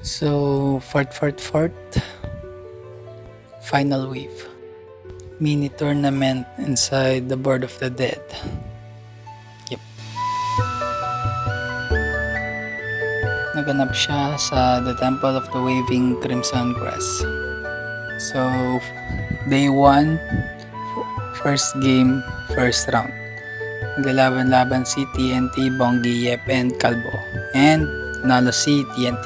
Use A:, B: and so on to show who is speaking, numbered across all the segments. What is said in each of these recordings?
A: So, fourth, final wave. Mini tournament inside the Board of the Dead. Yep. Naganap siya sa the Temple of the Waving Crimson Grass. So, day 1, first game, first round. Naglalaban-laban si TNT, Bongi, Yep, and Calbo. And nalo si TNT.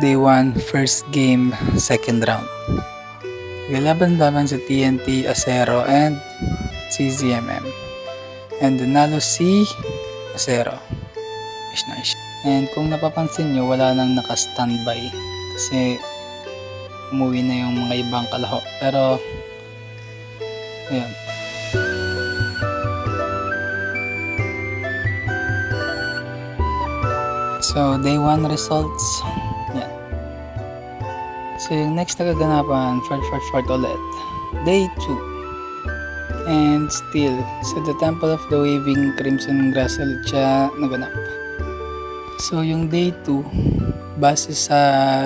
A: Day 1, first game, second round. Naglalaban-laban si TNT, Acero, and CZMM. And nanalo si Acero. Nice. And kung napapansin nyo, wala nang naka-standby. Kasi umuwi na yung mga ibang kalaho. Pero, ayun. So, day 1 results. Yan. So, yung next na kaganapan, fourth ulit. Day 2. And still, sa the Temple of the Waving Crimson Grass ulit siya naganap. So, yung day 2, base sa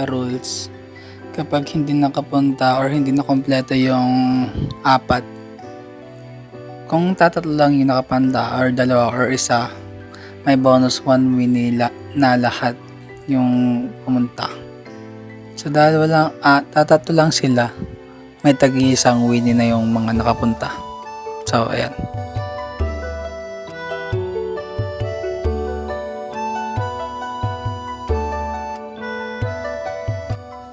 A: rules, kapag hindi nakapunta or hindi nakompleto yung 4, kung tatatlo lang yung nakapunta or 2 or 1, may bonus 1 win nila na lahat yung pumunta. So dahil tatatlo lang sila, may tag-iisang win na yung mga nakapunta. So ayan.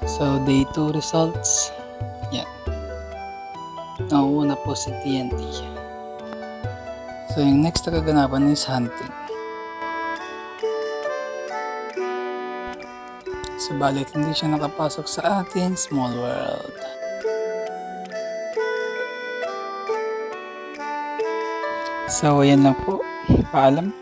A: So day 2 results. Yan. Nauuna po si TNT. So yung next na kaganapan is hunting. Subalit hindi siya nakapasok sa ating small world. So ayan lang po. Paalam.